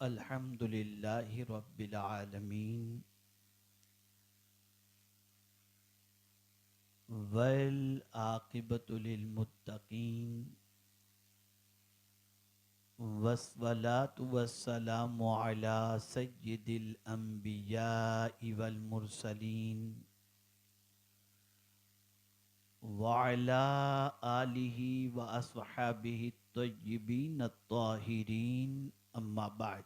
अल्हम्दुलिल्लाहि रब्बिल आलमीन वल आक़िबतु लिल मुत्तक़ीन वस्सलातु वस्सलामु अला सय्यिदिल अंबियाइ वल मुरसलीन व अला आलिहि व अस्हाबिहि तय्यिबीन अत्ताहिरीन अम्मा बाद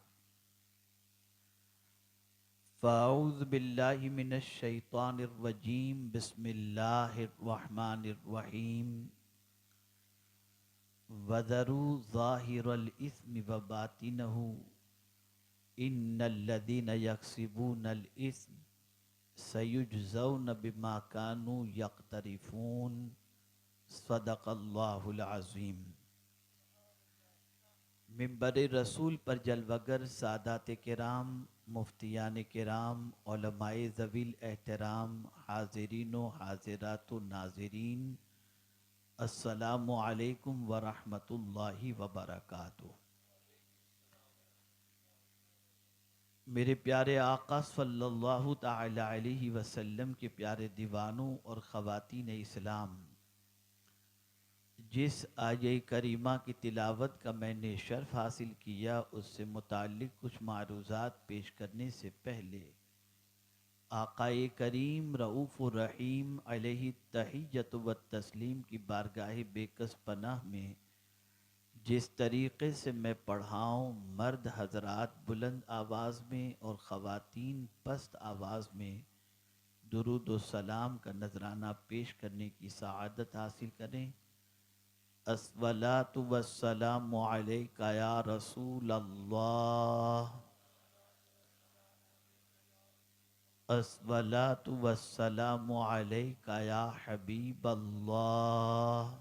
फ़ाऊज़ु बिल्लाहि मिनश शैतानिर रजीम बिस्मिल्लाहिर रहमानिर रहीम वज़रू ज़ाहिरल इस्मि व बातिनहु इन्नल्लज़ीना यक्सिबूनल इस्म सयुजज़ौन बिमा कानू यक़्तरिफ़ून सदक़ल्लाहुल अज़ीम। मिंबर रसूल पर जलवगर सादात किराम, मुफ्तियान किराम, उलमाए ज़वील एहतराम, हाज़िरीन व हाज़िरात नाज़रीन, अस्सलामु अलैकुम व रहमतुल्लाहि व बरकातुहू। मेरे प्यारे आका सल्लल्लाहु ताला अलैहि वसल्लम के प्यारे दीवानों और ख़वातीन इस्लाम, जिस आये करीमा की तिलावत का मैंने शर्फ हासिल किया, उससे मुताल्लिक़ कुछ मारूज़ात पेश करने से पहले आक़ाए करीम रऊफ़ुर रहीम अलैहि तहिय्यतु व तस्लीम की बारगाह बेकस पनाह में जिस तरीक़े से मैं पढ़ाऊँ, मर्द हज़रात बुलंद आवाज़ में और ख़वातीन पस्त आवाज़ में दुरूद व सलाम का नजराना पेश करने की सआदत हासिल करें। अस्सलातु वस्सलामु अलैका या रसूल अल्लाह, अस्सलातु वस्सलामु अलैका या हबीब अल्लाह,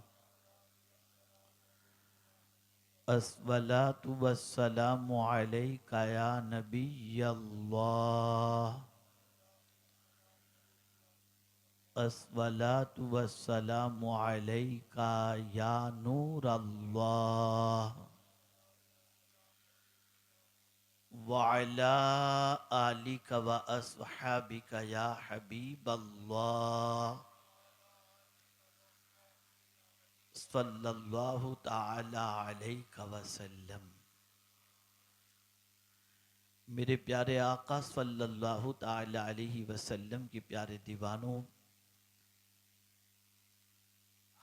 अस्सलातु वस्सलामु अलैका या नबी अल्लाह, अस्सलातु वस्सलामु अलैका या नूर अल्लाह व अला आलिका व अस्हाबिका या हबीब अल्लाह सल्लल्लाहु ताला अलैहि वसल्लम। मेरे प्यारे आका सल्लल्लाहु ताला अलैहि वसल्लम के प्यारे दीवानों,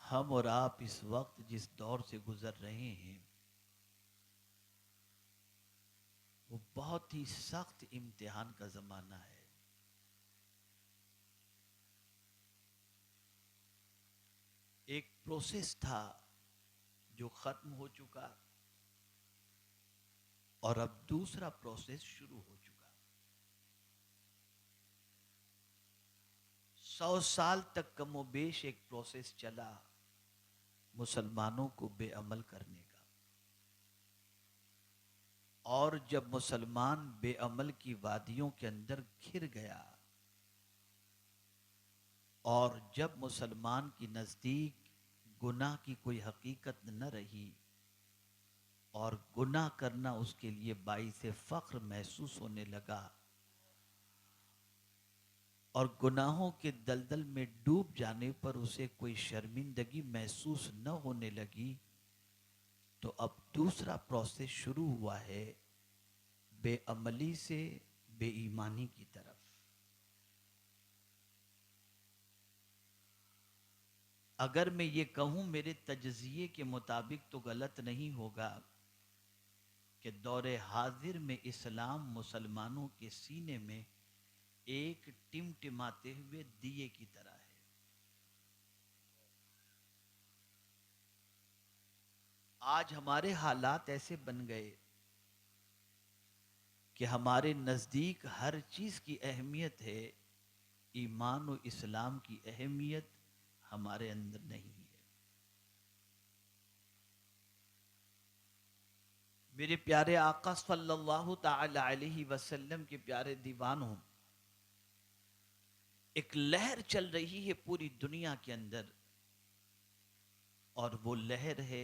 हम और आप इस वक्त जिस दौर से गुजर रहे हैं वो बहुत ही सख्त इम्तिहान का ज़माना है। एक प्रोसेस था जो ख़त्म हो चुका और अब दूसरा प्रोसेस शुरू हो चुका। 100 साल तक कमोबेश एक प्रोसेस चला मुसलमानों को बेअमल करने का, और जब मुसलमान बेअमल की वादियों के अंदर घिर गया और जब मुसलमान की नज़दीक गुनाह की कोई हकीकत न रही और गुनाह करना उसके लिए बाइसे फ़ख्र महसूस होने लगा और गुनाहों के दलदल में डूब जाने पर उसे कोई शर्मिंदगी महसूस न होने लगी, तो अब दूसरा प्रोसेस शुरू हुआ है बेअमली से बेईमानी की तरफ। अगर मैं ये कहूँ मेरे तजज़िये के मुताबिक तो गलत नहीं होगा कि दौरे हाजिर में इस्लाम मुसलमानों के सीने में एक टिमटिमाते हुए दिए की तरह है। आज हमारे हालात ऐसे बन गए कि हमारे नज़दीक हर चीज़ की अहमियत है, ईमान और इस्लाम की अहमियत हमारे अंदर नहीं है। मेरे प्यारे आका सल्लल्लाहु ताला अलैहि वसल्लम के प्यारे दीवानों, एक लहर चल रही है पूरी दुनिया के अंदर और वो लहर है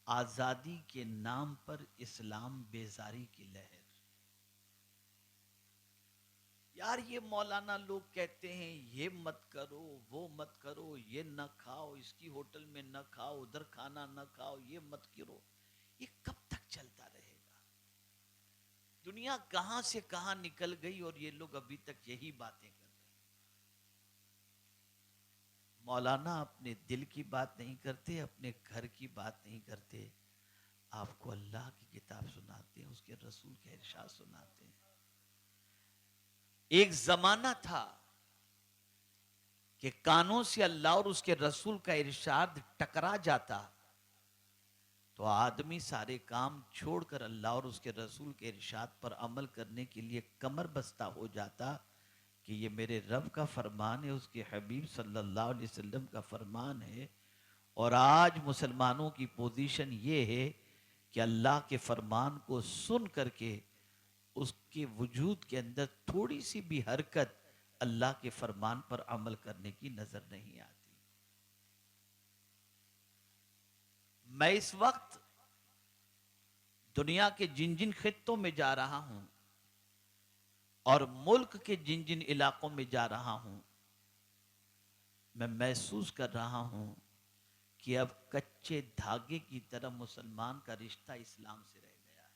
आजादी के नाम पर इस्लाम बेजारी की लहर। यार ये मौलाना लोग कहते हैं ये मत करो, वो मत करो, ये न खाओ, इसकी होटल में न खाओ, उधर खाना न खाओ, ये मत करो। ये कब तक चलता रहेगा? दुनिया कहां से कहां निकल गई और ये लोग अभी तक यही बातें कर रहे हैं। मौलाना अपने दिल की बात नहीं करते, अपने घर की बात नहीं करते, आपको अल्लाह की किताब सुनाते हैं, उसके रसूल के इरशाद सुनाते हैं। एक जमाना था कि कानों से अल्लाह और उसके रसूल का इरशाद टकरा जाता तो आदमी सारे काम छोड़कर अल्लाह और उसके रसूल के इरशाद पर अमल करने के लिए कमर बस्ता हो जाता कि ये मेरे रब का फरमान है, उसके हबीब सल्लल्लाहु अलैहि वसल्लम का फरमान है। और आज मुसलमानों की पोजीशन ये है कि अल्लाह के फरमान को सुन करके उसके वजूद के अंदर थोड़ी सी भी हरकत अल्लाह के फरमान पर अमल करने की नजर नहीं आती। मैं इस वक्त दुनिया के जिन जिन खित्तों में जा रहा हूं और मुल्क के जिन जिन इलाकों में जा रहा हूं, मैं महसूस कर रहा हूं कि अब कच्चे धागे की तरह मुसलमान का रिश्ता इस्लाम से रह गया है।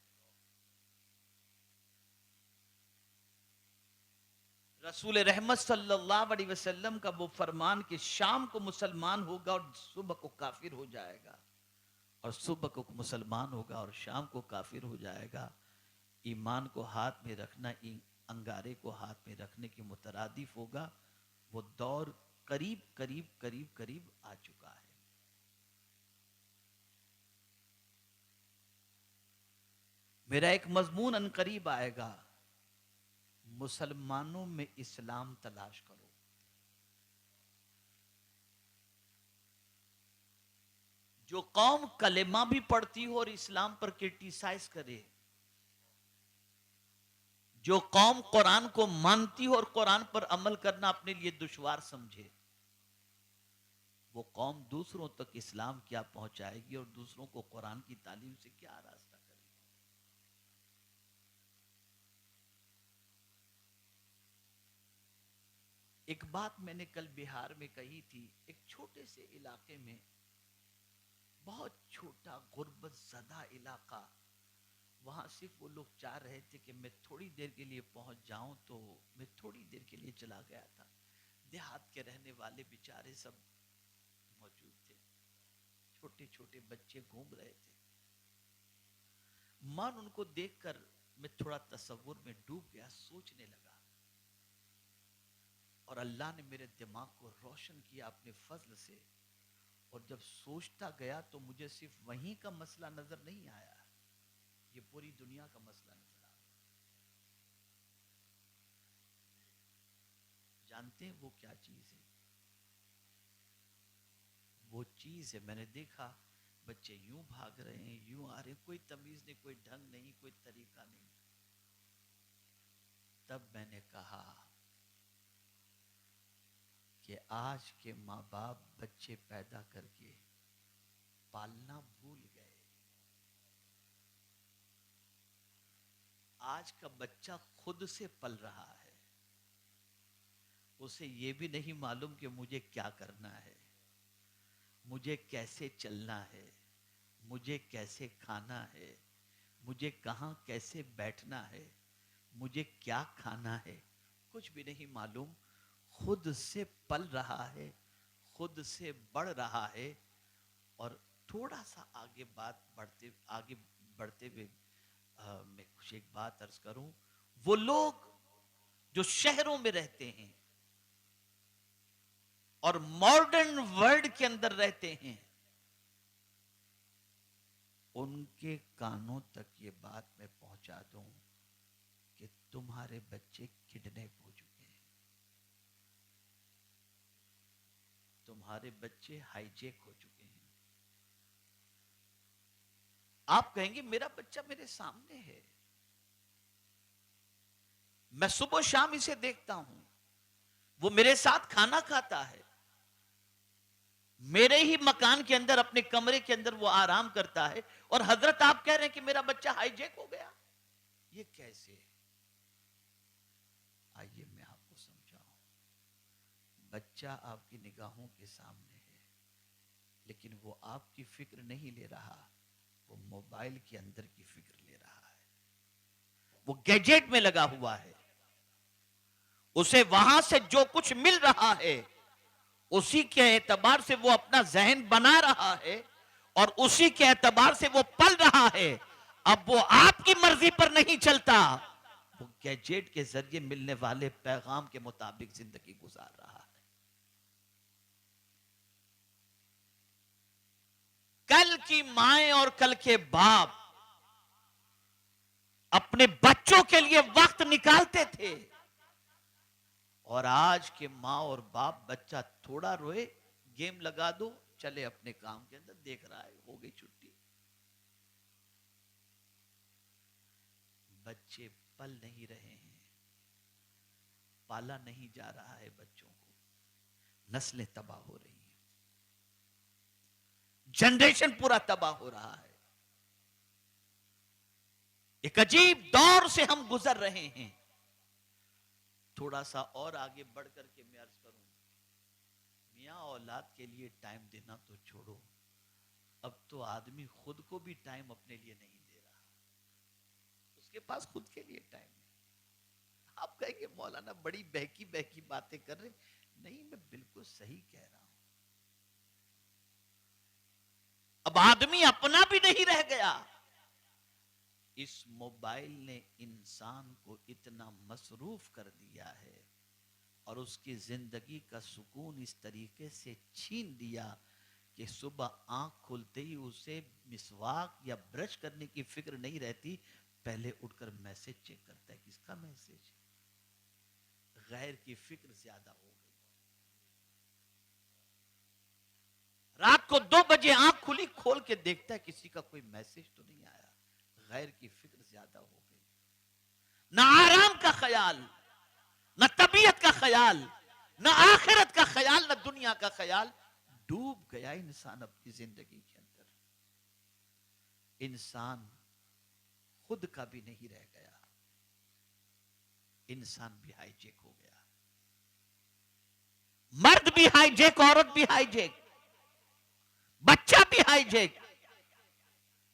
रसूल रहमत सल्लल्लाहु अलैहि वसल्लम का वो फरमान कि शाम को मुसलमान होगा और सुबह को काफिर हो जाएगा, और सुबह को मुसलमान होगा और शाम को काफिर हो जाएगा, ईमान को हाथ में रखना अंगारे को हाथ में रखने के मुतरादिफ होगा। वो दौर करीब करीब करीब करीब आ चुका है। मेरा एक मजमून अनकरीब आएगा, मुसलमानों में इस्लाम तलाश करो। जो कौम कलेमा भी पढ़ती हो और इस्लाम पर क्रिटिसाइज करे, जो कौम कुरान को मानती हो और कुरान पर अमल करना अपने लिए दुश्वार समझे, वो कौम दूसरों तक इस्लाम क्या पहुंचाएगी और दूसरों को कुरान की तालीम से क्या रास्ता करेगी? एक बात मैंने कल बिहार में कही थी। एक छोटे से इलाके में, बहुत छोटा गुर्बत ज़दा इलाका, वहां सिर्फ वो लोग चाह रहे थे कि मैं थोड़ी देर के लिए पहुंच जाऊं, तो मैं थोड़ी देर के लिए चला गया था। देहात के रहने वाले बेचारे सब मौजूद थे, छोटे छोटे बच्चे घूम रहे थे। मन उनको देखकर मैं थोड़ा तसव्वुर में डूब गया, सोचने लगा, और अल्लाह ने मेरे दिमाग को रोशन किया अपने फजल से। और जब सोचता गया तो मुझे सिर्फ वहीं का मसला नजर नहीं आया, ये पूरी दुनिया का मसला नजर आ गया। जानते हैं वो क्या चीज है? वो चीज है, मैंने देखा बच्चे यूं भाग रहे हैं, यूं आ रहे हैं, कोई तमीज नहीं, कोई ढंग नहीं, कोई तरीका नहीं। तब मैंने कहा कि आज के माँ बाप बच्चे पैदा करके पालना भूल गए। आज का बच्चा खुद से पल रहा है, उसे ये भी नहीं मालूम कि मुझे क्या करना है, मुझे कैसे चलना है, मुझे कैसे खाना है, मुझे कहाँ कैसे बैठना है, मुझे क्या खाना है, कुछ भी नहीं मालूम। खुद से पल रहा है, खुद से बढ़ रहा है। और थोड़ा सा आगे बढ़ते हुए मैं कुछ एक बात अर्ज करूं। वो लोग जो शहरों में रहते हैं और मॉडर्न वर्ल्ड के अंदर रहते हैं, उनके कानों तक ये बात मैं पहुंचा दूं कि तुम्हारे बच्चे किडनैप हो चुके हैं, तुम्हारे बच्चे हाईजेक हो चुके हैं। आप कहेंगे मेरा बच्चा मेरे सामने है, मैं सुबह शाम इसे देखता हूं, वो मेरे साथ खाना खाता है, मेरे ही मकान के अंदर, अपने कमरे के अंदर वो आराम करता है, और हजरत आप कह रहे हैं कि मेरा बच्चा हाईजैक हो गया। ये कैसे? आइए मैं आपको समझाऊं। बच्चा आपकी निगाहों के सामने है, लेकिन वो आपकी फिक्र नहीं ले रहा, वो मोबाइल के अंदर की फिक्र ले रहा है, वो गैजेट में लगा हुआ है। उसे वहां से जो कुछ मिल रहा है, उसी के एतबार से वो अपना जहन बना रहा है, और उसी के एतबार से वो पल रहा है। अब वो आपकी मर्जी पर नहीं चलता, वो गैजेट के जरिए मिलने वाले पैगाम के मुताबिक जिंदगी गुजार रहा है। कल की माएं और कल के बाप अपने बच्चों के लिए वक्त निकालते थे, और आज के माँ और बाप, बच्चा थोड़ा रोए, गेम लगा दो, चले अपने काम के अंदर, देख रहा है, हो गई छुट्टी। बच्चे पल नहीं रहे हैं, पाला नहीं जा रहा है बच्चों को, नस्लें तबाह हो रही हैं, जनरेशन पूरा तबाह हो रहा है। एक अजीब दौर से हम गुजर रहे हैं। थोड़ा सा और आगे बढ़ करके मैं अर्ज करूं, मियां औलाद के लिए टाइम देना तो छोड़ो, अब तो आदमी खुद को भी टाइम अपने लिए नहीं दे रहा, उसके पास खुद के लिए टाइम नहीं। आप कहेंगे मौलाना बड़ी बहकी बहकी बातें कर रहे, नहीं, मैं बिल्कुल सही कह रहा हूं। अब आदमी अपना भी नहीं रह गया। इस मोबाइल ने इंसान को इतना मसरूफ कर दिया है, और उसकी जिंदगी का सुकून इस तरीके से छीन दिया कि सुबह आंख खुलते ही उसे मिसवाक या ब्रश करने की फिक्र नहीं रहती, पहले उठकर मैसेज चेक करता है, किसका मैसेज। गैर की फिक्र ज्यादा हो गई। रात को 2 बजे आंख खुली, खोल के देखता है किसी का कोई मैसेज तो नहीं आया। गैर की फिक्र ज्यादा हो गई। ना आराम का ख्याल, न तबीयत का ख्याल, न आखिरत का ख्याल, न दुनिया का ख्याल। डूब गया इंसान अपनी जिंदगी के अंदर। इंसान खुद का भी नहीं रह गया, इंसान भी हाईजेक हो गया। मर्द भी हाईजेक, औरत भी हाईजेक, बच्चा भी हाईजेक,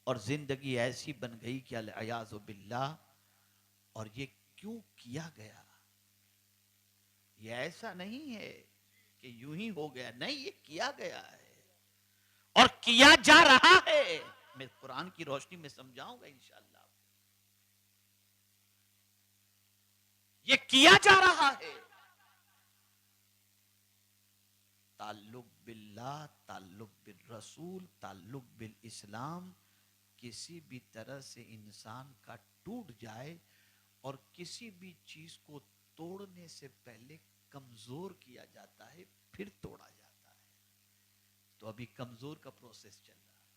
और जिंदगी ऐसी बन गई कि अल-अयाज़ु बिल्लाह। और ये क्यों किया गया? ये ऐसा नहीं है कि यूं ही हो गया, नहीं, ये किया गया है और किया जा रहा है। मैं कुरान की रोशनी में समझाऊंगा इंशाअल्लाह। ये किया जा रहा है। ताल्लुक बिल्लाह, ताल्लुक बिल रसूल, ताल्लुक बिल इस्लाम किसी भी तरह से इंसान का टूट जाए, और किसी भी चीज को तोड़ने से पहले कमजोर किया जाता है, फिर तोड़ा जाता है। तो अभी कमजोर का प्रोसेस चल रहा है।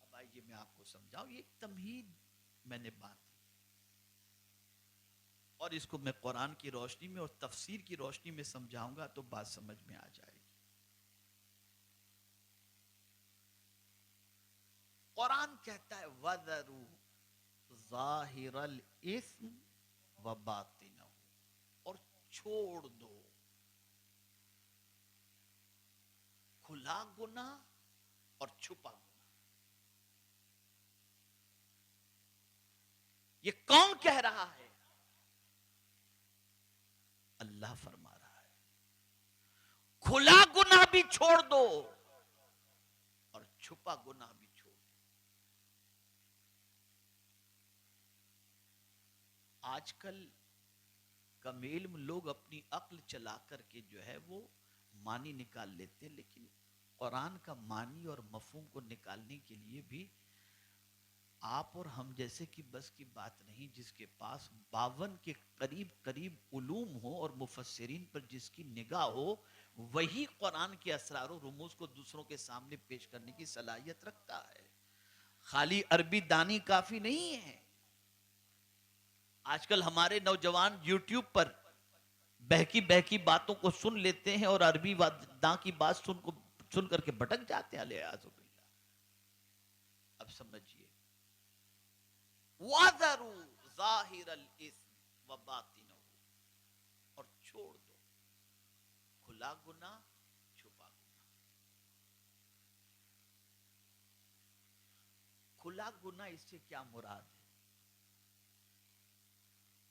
अब आइए मैं आपको समझाऊं, ये तमहीद मैंने बांधी, और इसको मैं कुरान की रोशनी में और तफसीर की रोशनी में समझाऊंगा तो बात समझ में आ जाएगी। कुरान कहता है वज़रू ज़ाहिरल इस्म व बातिनहु, और छोड़ दो खुला गुनाह और छुपा गुनाह। ये कौन कह रहा है? अल्लाह फरमा रहा है खुला गुनाह भी छोड़ दो और छुपा गुनाह भी छोड़ दो। आजकल कमेल में लोग अपनी अक्ल चला करके जो है वो मानी निकाल लेते हैं, लेकिन कुरान का मानी और मफहूम को निकालने के लिए भी आप और हम जैसे की बस की बात नहीं। जिसके पास 52 के करीब करीब उलूम हो और मुफस्सिरीन पर जिसकी निगाह हो, वही कुरान के असरार और रुमूज को दूसरों के सामने पेश करने की सलाहियत रखता है। खाली अरबी दानी काफी नहीं है। आजकल हमारे नौजवान यूट्यूब पर बहकी बहकी बातों को सुन लेते हैं और अरबी दां की बात सुन करके भटक जाते हैं। अलियाज़ुबिल्लाह। अब समझिए, वाज़रू ज़ाहिरल इस्म व बातिनहु, और छोड़ दो खुला गुना छुपा गुना। खुला गुना इससे क्या मुराद है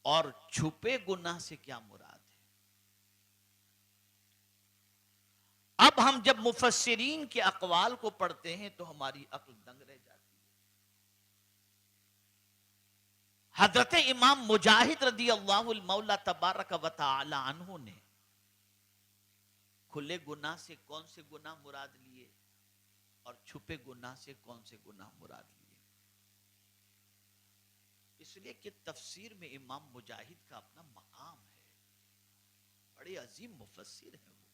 और छुपे गुनाह से क्या मुराद है? अब हम जब मुफस्सिरीन के अक़वाल को पढ़ते हैं तो हमारी अक्ल दंग रह जाती है। हजरत इमाम मुजाहिद रदी अल्लाहुल मौला तबारक व तआला अन्हु ने खुले गुनाह से कौन से गुनाह मुराद लिए और छुपे गुनाह से कौन से गुनाह मुराद लिए? इसलिए कि तफसीर में इमाम मुजाहिद का अपना मकाम है, बड़े अजीम मुफस्सिर हैं वो।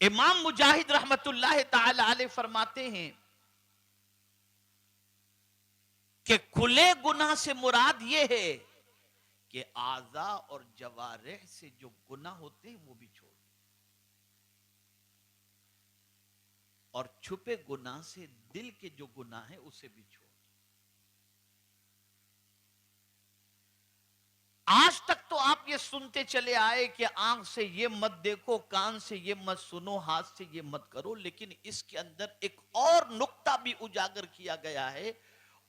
इमाम मुजाहिद रहमतुल्लाह ताला अलैह फरमाते हैं कि खुले गुनाह से मुराद ये है कि आज़ा और जवारिह से जो गुनाह होते हैं वो भी छोड़, और छुपे गुनाह से दिल के जो गुनाह है उसे भी छोड़। आज तक तो आप ये सुनते चले आए कि आंख से ये मत देखो, कान से ये मत सुनो, हाथ से ये मत करो, लेकिन इसके अंदर एक और नुक्ता भी उजागर किया गया है,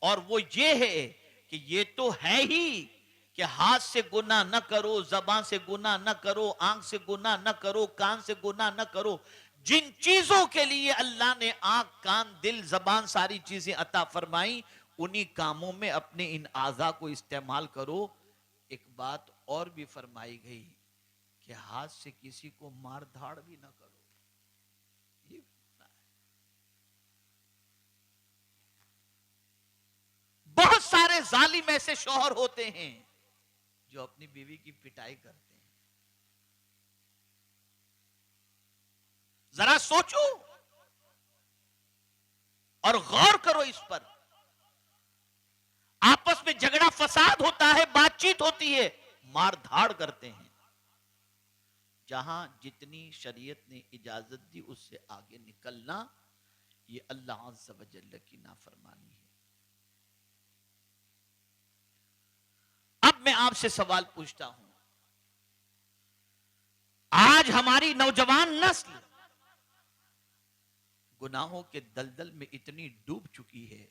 और वो ये है कि ये तो है ही कि हाथ से गुनाह न करो, जबान से गुनाह न करो, आंख से गुनाह न करो, कान से गुनाह न करो। जिन चीजों के लिए अल्लाह ने आंख, कान, दिल, जबान सारी चीजें अता फरमाई, उन्हीं कामों में अपने इन आज़ा को इस्तेमाल करो। एक बात और भी फरमाई गई कि हाथ से किसी को मार धाड़ भी ना करो, ये है। बहुत सारे जालिम ऐसे शौहर होते हैं जो अपनी बीवी की पिटाई करते हैं। जरा सोचो और गौर करो इस पर। आपस में झगड़ा फसाद होता है, बातचीत होती है, मार धाड़ करते हैं। जहां जितनी शरीयत ने इजाजत दी उससे आगे निकलना ये अल्लाह अज़्ज़ व जल्ल की नाफरमानी है। अब मैं आपसे सवाल पूछता हूं, आज हमारी नौजवान नस्ल गुनाहों के दलदल में इतनी डूब चुकी है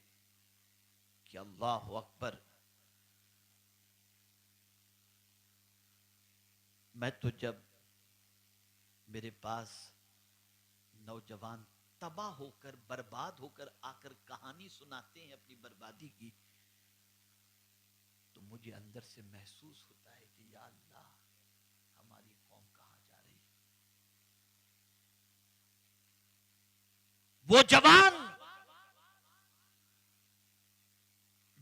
कि अल्लाह अकबर। मैं तो जब मेरे पास नौजवान तबाह होकर, बर्बाद होकर आकर कहानी सुनाते हैं अपनी बर्बादी की, तो मुझे अंदर से महसूस होता है कि या अल्लाह, हमारी कौम कहां जा रही है। वो जवान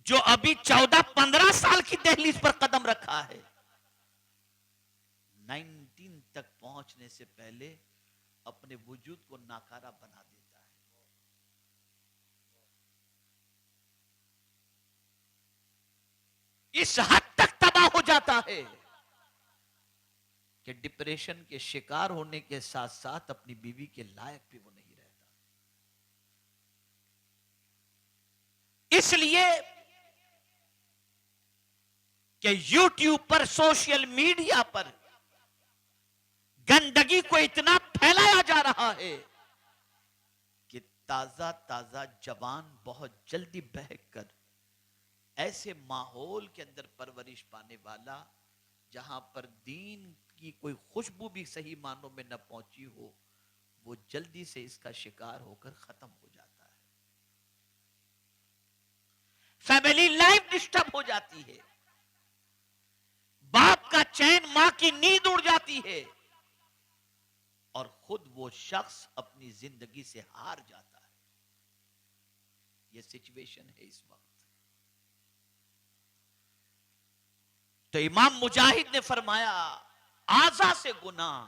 जो अभी 14-15 साल की दहलीज पर कदम रखा है, 19 तक पहुंचने से पहले अपने वजूद को नाकारा बना देता है। इस हद तक तबाह हो जाता है कि डिप्रेशन के शिकार होने के साथ साथ अपनी बीवी के लायक भी वो नहीं रहता। इसलिए कि यूट्यूब पर, सोशल मीडिया पर गंदगी को इतना फैलाया जा रहा है कि ताजा ताजा जवान बहुत जल्दी बहक कर ऐसे माहौल के अंदर परवरिश पाने वाला, जहां पर दीन की कोई खुशबू भी सही मानों में न पहुंची हो, वो जल्दी से इसका शिकार होकर खत्म हो जाता है। फैमिली लाइफ डिस्टर्ब हो जाती है, बाप का चैन, मां की नींद उड़ जाती है, और खुद वो शख्स अपनी जिंदगी से हार जाता है। ये सिचुएशन है इस वक्त। तो इमाम मुजाहिद ने फरमाया, आज़ा से गुनाह,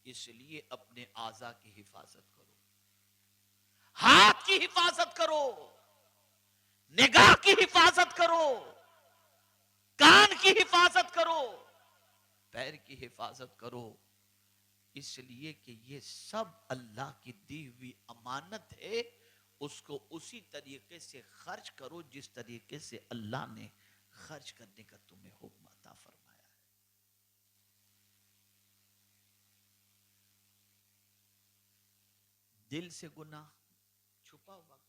इसलिए अपने आज़ा की हिफाजत करो, हाथ की हिफाजत करो, निगाह की हिफाजत करो, कान की हिफाजत करो, पैर की हिफाजत करो, इसलिए कि ये सब अल्लाह की दी हुई अमानत है। उसको उसी तरीके से खर्च करो जिस तरीके से अल्लाह ने खर्च करने का तुम्हें हुक्म अता फरमाया है। दिल से गुनाह, छुपा हुआ गुनाह,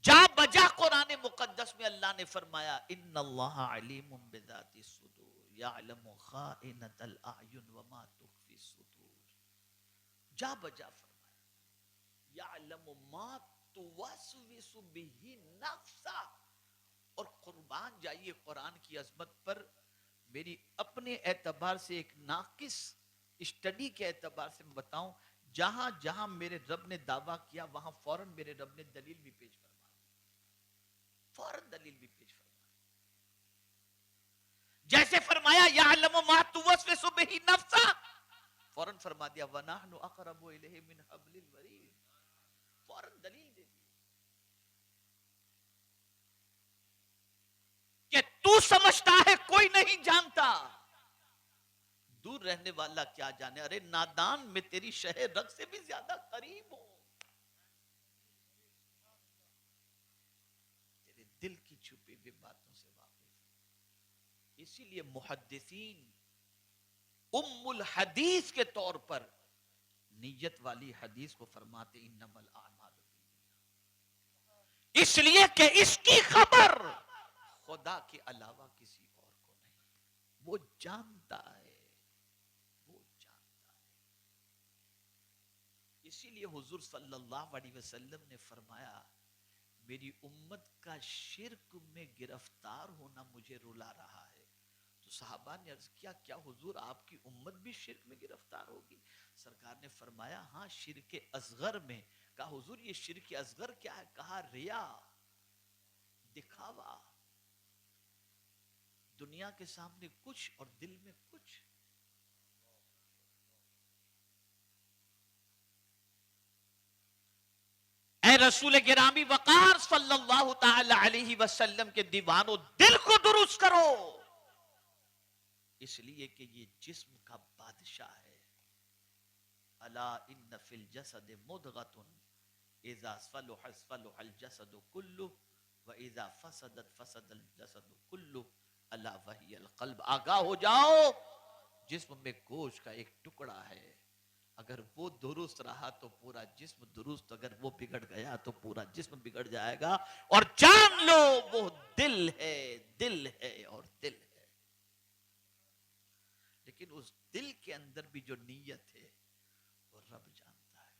जा बजा कुरान मुकद्दस में अल्लाह ने फरमाया इन्नल्लाह अलीमुम बिज़ाति सुदूर यअलमु खाइनतल अयुन व मा तुख्फी सुदूर। जा बजा फरमाया यअलमु मा तुवस्विसु बिही नफ्सा। और कुर्बान जाइए कुरान की अजमत पर। मेरी अपने एतबार से एक नाकिस स्टडी के एतबार से मैं बताऊं, जहां जहां मेरे रब ने दावा किया वहां फौरन मेरे रब ने दलील भी पेश फरमाई, फौरन दलील भी पेश फरमाई। जैसे फरमाया यअलमु मा तुवस्विसु बिही नफ्सा, फौरन फरमा दिया वनहनु अक़रबु इलैहि मिन हब्लिल वरीद, फौरन दलील दे दी कि तू समझता है कोई नहीं जानता, दूर रहने वाला क्या जाने। अरे नादान, में तेरी शहर रग से भी ज्यादा करीब हूं, तेरे दिल की छुपी हुई बातों से वाकिफ। इसीलिए मुहद्दिसीन उम्मुल हदीस के तौर पर नियत वाली हदीस को फरमाते इन्नमल आमालु बिन्नियात, इसलिए कि इसकी खबर खुदा के अलावा किसी और को नहीं। वो जानता है, वो जानता है। इसीलिए हुजूर सल्लल्लाहु अलैहि वसल्लम ने फरमाया मेरी उम्मत का शिर्क में गिरफ्तार होना मुझे रुला रहा है। तो सहाबा ने अर्ज किया क्या हुजूर आपकी उम्मत भी शिर्क में गिरफ्तार होगी? सरकार ने फरमाया हाँ, शिर्क असगर में। कहा हुजूर ये शिर्क असगर क्या है? कहा रिया, दिखावा, दुनिया के सामने कुछ और दिल में कुछ। ऐ रसूल गिरामी वकार सल्लल्लाहु ताला अलैहि वसल्लम के दीवानों, दिल को दुरुस्त करो, इसलिए कि ये जिस्म का बादशाह है। अला इन्न फिल जसद मुदगतुन इज़ा सलुहा सलुहल जसदु कुल्लु व इज़ा फसदत फसदल जसदु कुल्लु अला वहियल क़ल्ब। आगाह हो जाओ, जिस्म में गोश्त का एक टुकड़ा है, अगर वो दुरुस्त रहा तो पूरा जिस्म दुरुस्त, अगर वो बिगड़ गया तो पूरा जिस्म बिगड़ जाएगा। और जान लो वो दिल है, दिल है और दिल है। लेकिन उस दिल के अंदर भी जो नीयत है वो रब जानता है,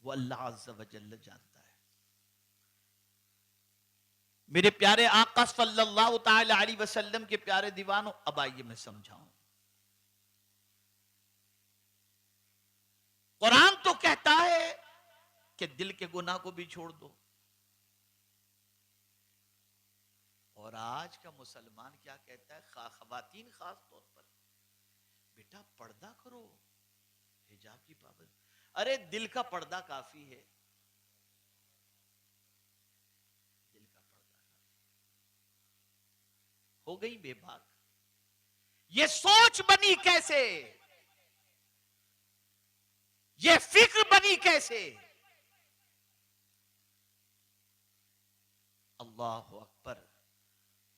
वो अल्लाह अज़्ज़ा व जल्ल जानता है। मेरे प्यारे आका सल्लल्लाहु ताला अलैहि वसल्लम के प्यारे दीवानों, अब आइए मैं समझाऊं। कुरान तो कहता है कि दिल के गुनाह को भी छोड़ दो, और आज का मुसलमान क्या कहता है, खवातीन खास तौर पर, बेटा पर्दा करो, हिजाब की पाबंदी। अरे दिल का पर्दा काफी है, दिल का पर्दा काफी। हो गई बेबाक। ये सोच बनी कैसे, ये फिक्र बनी कैसे? अल्लाह अकबर।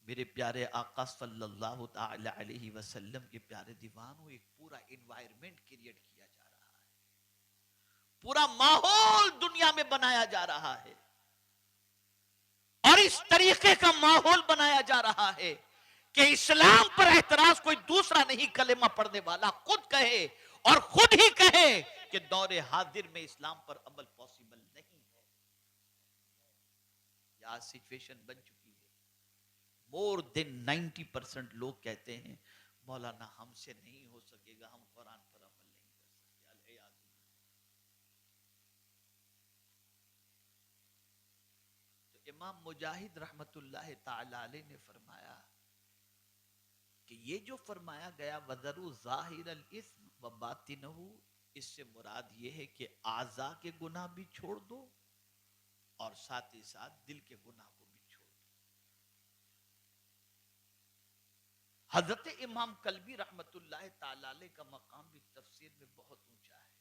मेरे प्यारे आका सल्लल्लाहु ताला अलैहि वसल्लम के प्यारे दीवानों, एक पूरा एनवायरनमेंट क्रिएट किया जा रहा है, पूरा माहौल दुनिया में बनाया जा रहा है। और इस तरीके का माहौल बनाया जा रहा है कि इस्लाम पर एतराज कोई दूसरा नहीं, कलेमा पढ़ने वाला खुद कहे, और खुद ही कहे कि दौरे हाजिर में इस्लाम पर अमल पॉसिबल नहीं है। यह सिचुएशन बन चुकी है। मोर देन 90% लोग कहते हैं मौलाना हमसे नहीं हो सकेगा, हम कुरान पर अमल नहीं कर सकते। तो इमाम मुजाहिद रहमतुल्लाह ताला अलैह ने फरमाया कि ये जो फरमाया गया वदरू ज़ाहिरल इस्म व बातिनहु, इससे मुराद ये है कि आज़ा के गुनाह भी छोड़ दो और साथ ही साथ दिल के गुनाह को भी छोड़ दो। हजरत इमाम कल्बी रहमतुल्लाह ताला अलैह का मकाम भी तफसीर में बहुत ऊंचा है।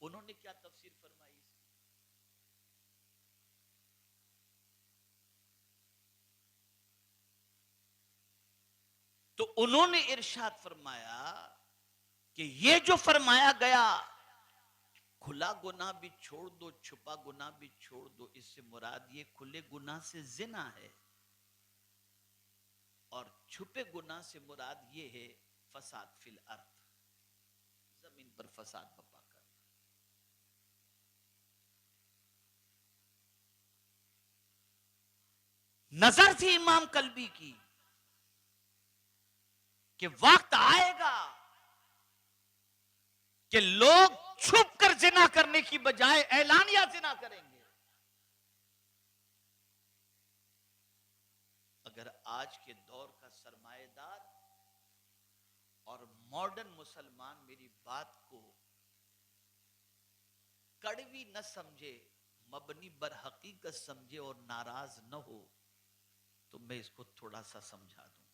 उन्होंने क्या तफसीर फरमाई इसकी? तो उन्होंने इरशाद फरमाया कि ये जो फरमाया गया खुला गुनाह भी छोड़ दो, छुपा गुनाह भी छोड़ दो, इससे मुराद ये खुले गुनाह से जिना है और छुपे गुनाह से मुराद ये है फसाद फिल अर्थ, जमीन पर फसाद बपा करना। नजर थी इमाम कल्बी की कि वक्त आएगा कि लोग छुप कर जिना करने की बजाय ऐलानिया जिना करेंगे। अगर आज के दौर का सरमाएदार और मॉडर्न मुसलमान मेरी बात को कड़वी न समझे, मबनी बर हकीकत समझे और नाराज न हो, तो मैं इसको थोड़ा सा समझा दूं।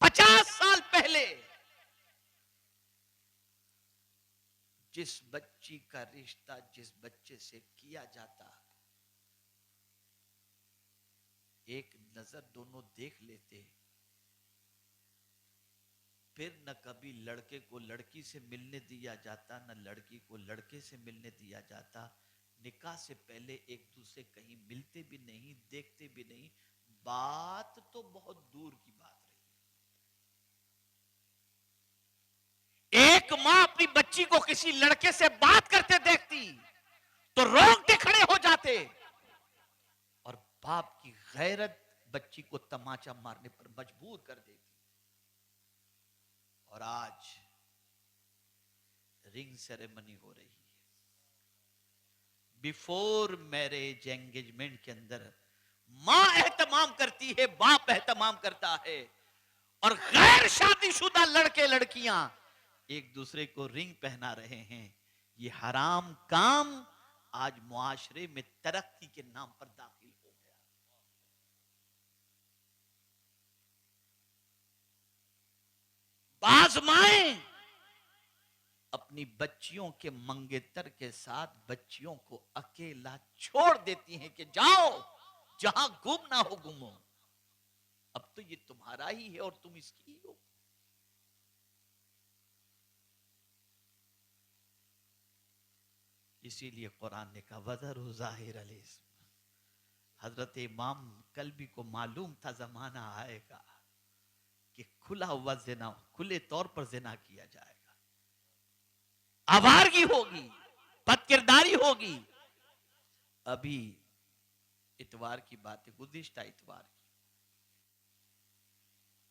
50 साल पहले जिस बच्ची का रिश्ता जिस बच्चे से किया जाता, एक नजर दोनों देख लेते, फिर न कभी लड़के को लड़की से मिलने दिया जाता, न लड़की को लड़के से मिलने दिया जाता। निकाह से पहले एक दूसरे कहीं मिलते भी नहीं, देखते भी नहीं। बात तो बहुत दूर की बात रही। एक मां अपनी बच्ची को किसी लड़के से बात करते देखती तो रोकते खड़े हो जाते, और बाप की गैरत बच्ची को तमाचा मारने पर मजबूर कर देती। और आज रिंग सेरेमनी हो रही है, बिफोर मैरिज एंगेजमेंट के अंदर मां एहतमाम करती है, बाप एहतमाम करता है, और गैर शादीशुदा लड़के लड़कियां एक दूसरे को रिंग पहना रहे हैं। ये हराम काम आज मुआशरे में तरक्की के नाम पर दाखिल हो गया। बाज माएं अपनी बच्चियों के मंगेतर के साथ बच्चियों को अकेला छोड़ देती हैं कि जाओ जहां गुम ना हो गुमो, अब तो ये तुम्हारा ही है और तुम इसकी ही हो। इसीलिए कुरान ने कहा वज़र ज़ाहिर अलिस्म। हजरत इमाम कल्बी को मालूम था जमाना आएगा कि खुला हुआ जिना, खुले तौर पर जिना किया जाएगा, आवारगी होगी, बदकिरदारी होगी। अभी इतवार की बात है, गुज़िश्ता इतवार की,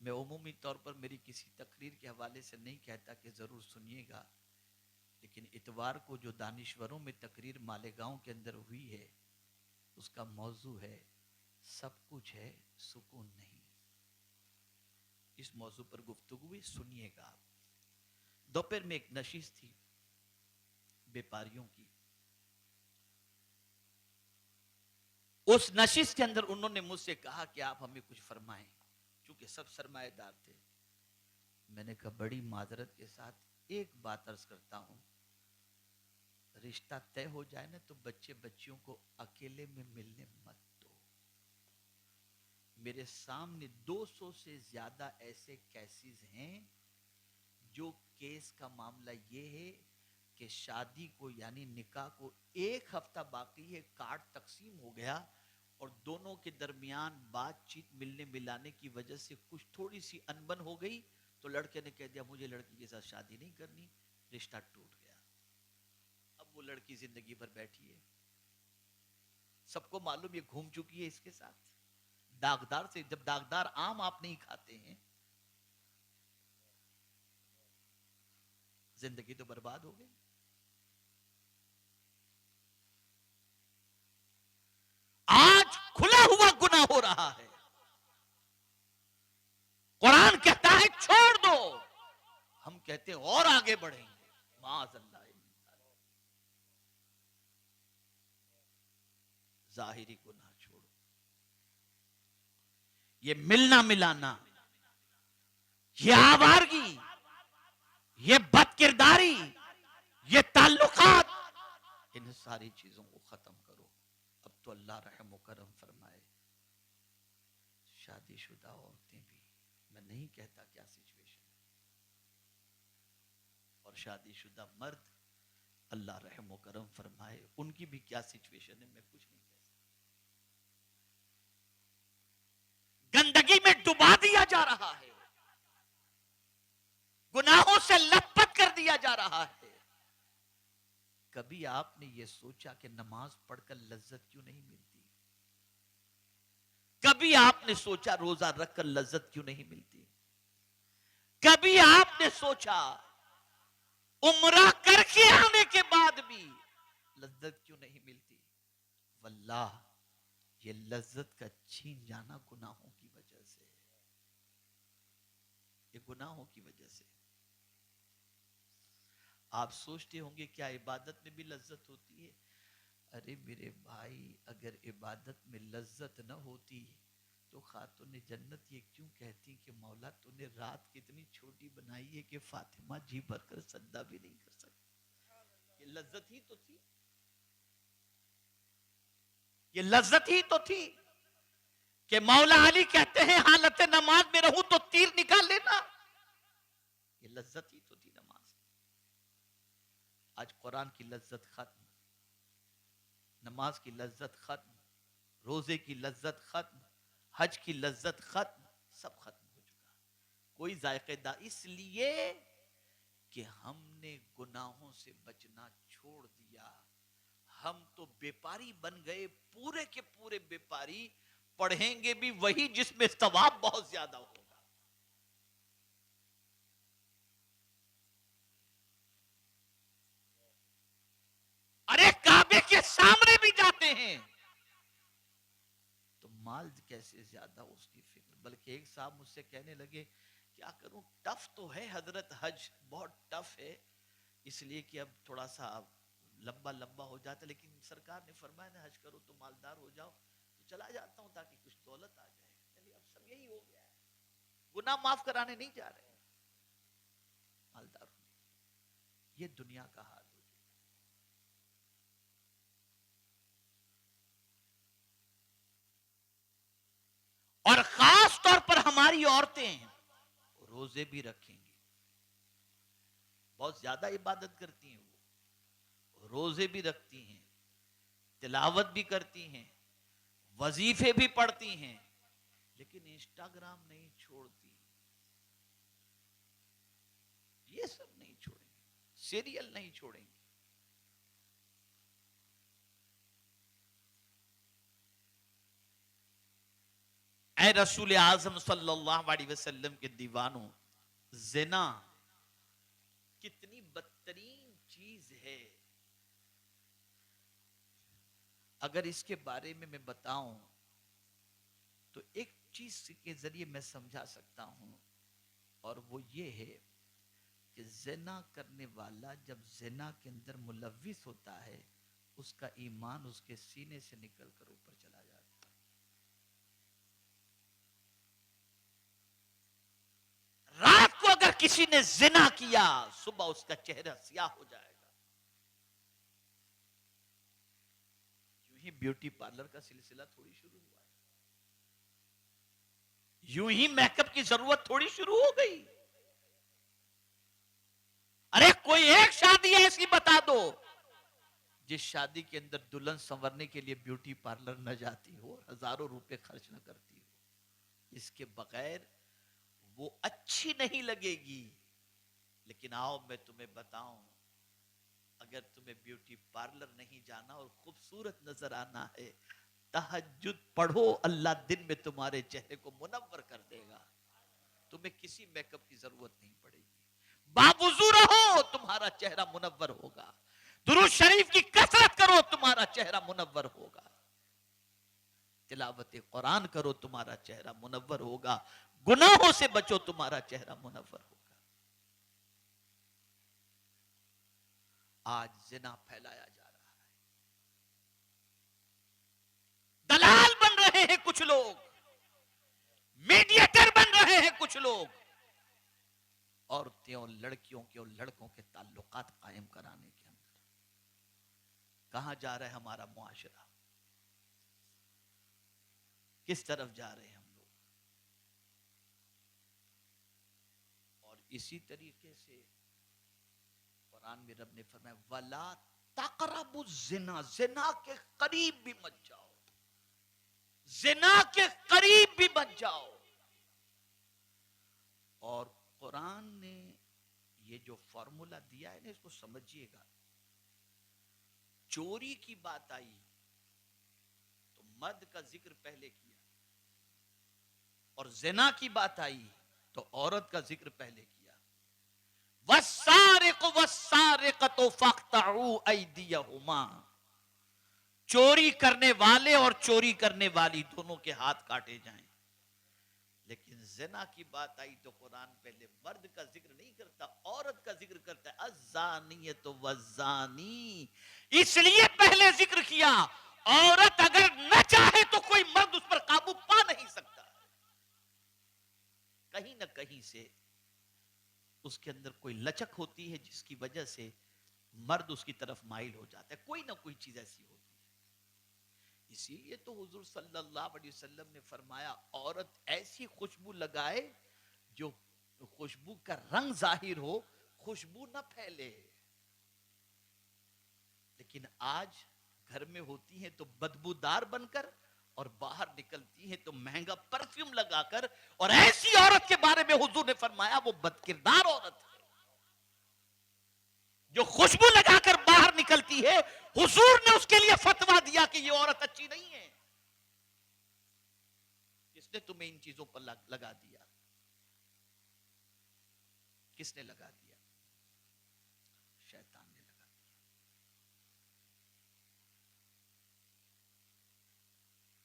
मैं उमूमी तौर पर मेरी किसी तकरीर के हवाले से नहीं कहता कि जरूर सुनिएगा, लेकिन इतवार को जो दानिश्वरों में तकरीर मालेगांव के अंदर हुई है, उसका मौजू है सब कुछ है सुकून नहीं। इस मौजू पर गुफ्तगू हुई, सुनिएगा आप। दोपहर में एक नशिश थी व्यापारियों की, उस नशिश के अंदर उन्होंने मुझसे कहा कि आप हमें कुछ फरमाएं, चूंकि सब सरमाएदार थे। मैंने कहा बड़ी माजरत के साथ एक बात अर्ज करता हूं, रिश्ता तय हो जाए ना तो बच्चे बच्चियों को अकेले में मिलने मत दो। मेरे सामने 200 से ज्यादा ऐसे केसेस हैं जो केस का मामला ये है कि शादी को यानी निकाह को एक हफ्ता बाकी है, कार्ड तकसीम हो गया और दोनों के दरमियान बातचीत मिलने मिलाने की वजह से कुछ थोड़ी सी अनबन हो गई, तो लड़के ने कह दिया मुझे लड़की के साथ शादी नहीं करनी, रिश्ता टूट गया। अब वो लड़की जिंदगी भर बैठी है, सबको मालूम ये घूम चुकी है इसके साथ। दागदार से, जब दागदार आम आप नहीं खाते हैं, जिंदगी तो बर्बाद हो गई। आज खुला हुआ गुनाह हो रहा है, कुरान कहता है छोड़ दो, हम कहते बढ़ेंगे। माअज़ल्लाह, जाहिरी गुनाह छोड़ो, ये मिलना मिलाना, ये आवारगी, ये बदकिरदारी, ये ताल्लुकात, इन सारी चीजों को खत्म करो। अब तो अल्लाह रहम करम फरमाए, शादीशुदा औरतें भी, मैं नहीं कहता क्या सिचुएशन है, और शादीशुदा मर्द अल्लाह रहम करम फरमाए उनकी भी क्या सिचुएशन है, मैं कुछ नहीं कह सकता। गंदगी में डुबा दिया जा रहा है, गुनाहों से लथपथ कर दिया जा रहा है। कभी आपने ये सोचा कि नमाज पढ़कर लज्जत क्यों नहीं मिलती? कभी आपने सोचा रोजा रखकर लज्जत क्यों नहीं मिलती? कभी आपने सोचा उम्रा करके आने के बाद भी लज्जत क्यों नहीं मिलती? वल्लाह, ये लज्जत का छीन जाना गुनाहों की वजह से, ये गुनाहों की वजह से। आप सोचते होंगे क्या इबादत में भी लज्जत होती है? अरे मेरे भाई, अगर इबादत में लज्जत न होती तो खातून जन्नत ये क्यों कहती कि मौला तूने रात कितनी छोटी बनाई है कि फातिमा जी भरकर सजदा भी नहीं कर सकती। ये लज्जत ही तो थी, ये लज्जत ही तो थी कि मौला अली कहते हैं हालत नमाज में रहूं तो तीर निकाल लेना। ये लज्जत ही तो थी नमाज की। आज कुरान की लज्जत खत्म, नमाज की लज्जत खत्म, रोजे की लज्जत खत्म, हज की लज्जत खत्म, सब खत्म हो चुका। कोई जायकेदार, इसलिए कि हमने गुनाहों से बचना छोड़ दिया। हम तो व्यापारी बन गए, पूरे के पूरे व्यापारी। पढ़ेंगे भी वही जिसमें सवाब बहुत ज्यादा होगा। अरे काबे के सामने भी जाते हैं तो माल कैसे ज्यादा उसकी फिक्र। बल्कि एक साहब मुझसे कहने लगे, क्या करूं, टफ तो है हजरत, हज बहुत टफ है, इसलिए कि अब थोड़ा सा लंबा लंबा हो जाता है, लेकिन सरकार ने फरमाया ना हज करो तो मालदार हो जाओ, तो चला जाता हूं ताकि कुछ दौलत आ जाए। चलिए अब सब यही हो गया है, गुनाह माफ कराने नहीं जा रहे, मालदार होने। ये दुनिया का हाल हो चुका है। और खास तौर पर हमारी औरतें रोजे भी रखेंगी, बहुत ज्यादा इबादत करती हैं, वो रोजे भी रखती हैं, तिलावत भी करती हैं, वजीफे भी पढ़ती हैं, लेकिन इंस्टाग्राम नहीं छोड़ती, ये सब नहीं छोड़ेंगे, सीरियल नहीं छोड़ेंगे। ऐ रसूल आजम सल्लल्लाहु अलैहि वसल्लम के दीवानों, जिना कितनी बदतरीन चीज है। अगर इसके बारे में मैं बताऊं तो एक चीज के जरिए मैं समझा सकता हूं, और वो ये है कि ज़िना करने वाला जब ज़िना के अंदर मुलव्विस होता है, उसका ईमान उसके सीने से निकलकर ऊपर चला जाता है। रात को अगर किसी ने ज़िना किया, सुबह उसका चेहरा स्याह हो जाएगा। यूं ही ब्यूटी पार्लर का सिलसिला थोड़ी शुरू हुआ है, यूं ही मेकअप की जरूरत थोड़ी शुरू हो गई। अरे कोई एक शादी ऐसी बता दो जिस शादी के अंदर दुल्हन संवरने के लिए ब्यूटी पार्लर न जाती हो, हजारों रुपए खर्च न करती हो। इसके बगैर वो अच्छी नहीं लगेगी। लेकिन आओ मैं तुम्हें बताऊं, अगर तुम्हें ब्यूटी पार्लर नहीं जाना और खूबसूरत नजर आना है, तहज्जुद पढ़ो, अल्लाह दिन में तुम्हारे चेहरे को मुनव्वर कर देगा। तुम्हें किसी मेकअप की जरूरत नहीं पड़ेगी। बावुजू रहो, तुम्हारा चेहरा मुनव्वर होगा। दुरूद शरीफ की कसरत करो, तुम्हारा चेहरा मुनव्वर होगा। तिलावत कुरान करो, तुम्हारा चेहरा मुनव्वर होगा। गुनाहों से बचो, तुम्हारा चेहरा मुनव्वर होगा। आज जिना फैलाया जा रहा है, दलाल बन रहे हैं कुछ लोग, मीडिएटर बन रहे हैं कुछ लोग, औरतें और लड़कियों के और लड़कों के ताल्लुकात कायम कराने के अंदर। कहां जा रहा है हमारा मुआशरा, किस तरफ जा रहे हैं हम लोग। और इसी तरीके से कुरान में रब ने फरमाया वला तक़रबु ज़िना, ज़िना के करीब भी मत जाओ, ज़िना के करीब भी मत जाओ। और कुरान ने ये जो फॉर्मूला दिया है ना, इसको समझिएगा। चोरी की बात आई तो मर्द का जिक्र पहले किया, और ज़िना की बात आई तो औरत का जिक्र पहले किया। वस्सारिक़ु वस्सारिक़तु फ़क़्तऊ अयदियहुमा, चोरी करने वाले और चोरी करने वाली दोनों के हाथ काटे जाएं। लेकिन ज़िना की बात आई तो कुरान पहले मर्द का जिक्र नहीं करता, औरत का जिक्र करता है। अज़्ज़ानियतु वज़्ज़ानी, इसलिए पहले जिक्र किया। औरत अगर न चाहे तो कोई मर्द उस पर काबू पा नहीं सकता। कहीं ना कहीं से उसके अंदर कोई लचक होती है जिसकी वजह से मर्द उसकी तरफ माइल हो जाता है, कोई ना कोई चीज ऐसी होती है। इसीलिए तो हुजूर सल्लल्लाहु अलैहि वसल्लम ने फरमाया औरत ऐसी खुशबू लगाए जो खुशबू का रंग जाहिर हो, खुशबू ना फैले। लेकिन आज घर में होती हैं तो बदबूदार बनकर, और बाहर निकलती हैं तो महंगा परफ्यूम लगाकर। और ऐसी औरत के बारे में हुजूर ने फरमाया वो बदकिरदार औरत है जो खुशबू लगाकर बाहर निकलती है। हुजूर ने उसके लिए फतवा दिया कि ये औरत अच्छी नहीं है। किसने तुम्हें इन चीजों पर लगा दिया? किसने लगा दिया? शैतान ने लगा दिया।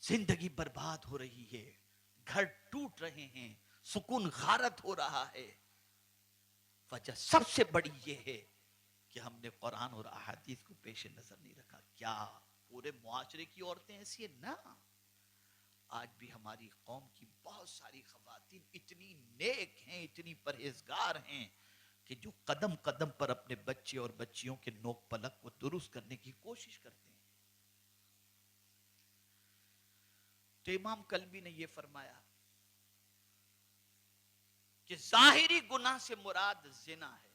जिंदगी बर्बाद हो रही है, घर टूट रहे हैं, सुकून गारत हो रहा है। वजह सबसे बड़ी यह है कि हमने कुरान और अहादीस को पेश नजर नहीं रखा। क्या पूरे मुआशरे की औरतें ऐसी है? ना, आज भी हमारी कौम की बहुत सारी खवातीन इतनी नेक हैं, इतनी परहेजगार हैं कि जो कदम कदम पर अपने बच्चे और बच्चियों के नोक पलक को दुरुस्त करने की कोशिश करते हैं। तो इमाम कल्बी ने यह फरमाया कि जाहिरी गुनाह से मुराद जिना है,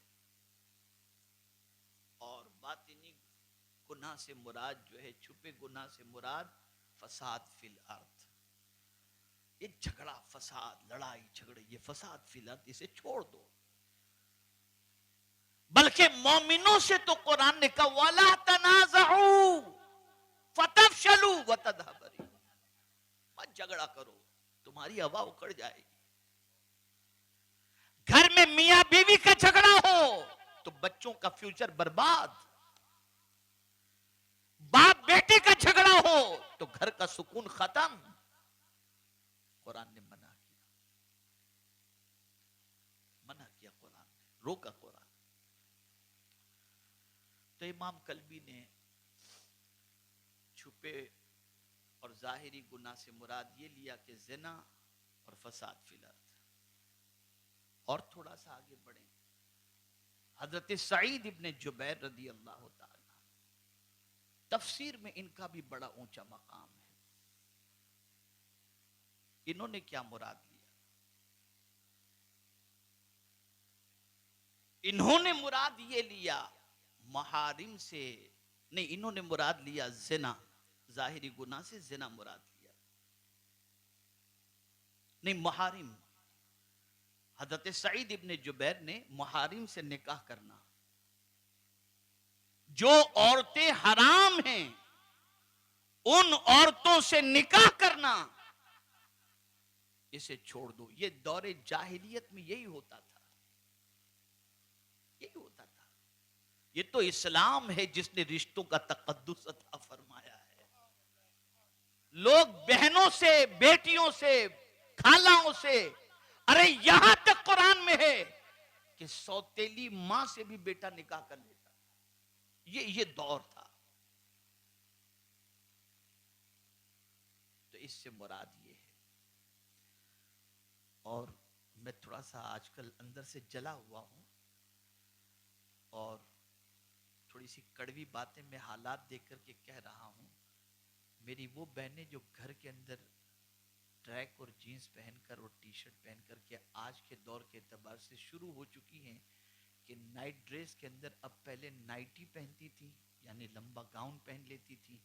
और बातिनी गुनाह से मुराद जो है, छुपे गुनाह से मुराद फसाद फिल अर्थ। ये झगड़ा फसाद, लड़ाई झगड़े, ये फसाद फिल अर्थ, इसे छोड़ दो। बल्कि मोमिनों से तो कुरान ने कहा वला तनाज़उ फतफशलू वतदहब रिहुकुम, मत झगड़ा करो, तुम्हारी हवा उखड़ जाएगी। घर में मियां बीवी का झगड़ा हो तो बच्चों का फ्यूचर बर्बाद, बाप बेटे का झगड़ा हो तो घर का सुकून खत्म। कुरान ने मना किया, मना किया कुरान ने, रोका कुरान। तो इमाम कल्बी ने छुपे और जाहिरी गुनाह से मुराद ये लिया कि जिना और फसाद फिल अर्थ। और थोड़ा सा आगे बढ़े, हजरत सईद इब्ने जुबैर रदी अल्लाह ताला, तफसीर में इनका भी बड़ा ऊंचा मकाम है। इन्होंने क्या मुराद लिया? इन्होंने मुराद ये लिया महारिम से नहीं, इन्होंने मुराद लिया जिना, जाहिरी गुनाह से जिना मुराद लिया, नहीं महारिम। हजरत सईद इब्ने जुबैर ने महारिम से निकाह करना, जो औरतें हराम हैं उन औरतों से निकाह करना, इसे छोड़ दो। ये दौरे जाहिलियत में यही होता था, यही होता था। ये तो इस्लाम है जिसने रिश्तों का तकद्दुस अता फरमाया है। लोग बहनों से, बेटियों से, खालाओं से, अरे यहां तक कुरान में है कि सौतेली मां से भी बेटा निकाह कर लेता। ये दौर था। तो इससे मुराद ये है। और मैं थोड़ा सा आजकल अंदर से जला हुआ हूं और थोड़ी सी कड़वी बातें मैं हालात देख करके कह रहा हूं। मेरी वो बहनें जो घर के अंदर ट्रैक और जीन्स पहनकर और टी शर्ट पहनकर के आज के दौर के एतबार से शुरू हो चुकी हैं कि नाइट ड्रेस के अंदर, अब पहले नाइटी पहनती थी यानी लंबा गाउन पहन लेती थी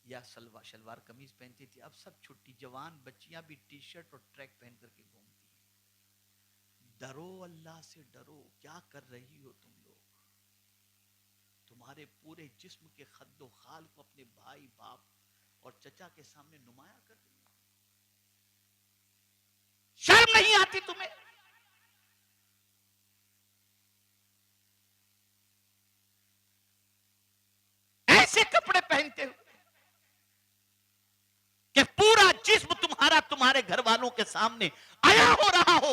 या शलवार कमीज पहनती थी, अब सब छुट्टी जवान बच्चियां भी टी शर्ट और ट्रैक पहन करके घूमती हैं। डरो, अल्लाह से डरो। क्या कर रही हो तुम लोग? तुम्हारे पूरे जिस्म के खद्दो खाल को अपने भाई बाप और चचा के सामने नुमाया कर रही हो। शर्म नहीं आती तुम्हें? ऐसे कपड़े पहनते हो कि पूरा जिस्म तुम्हारा तुम्हारे घर वालों के सामने आया हो रहा हो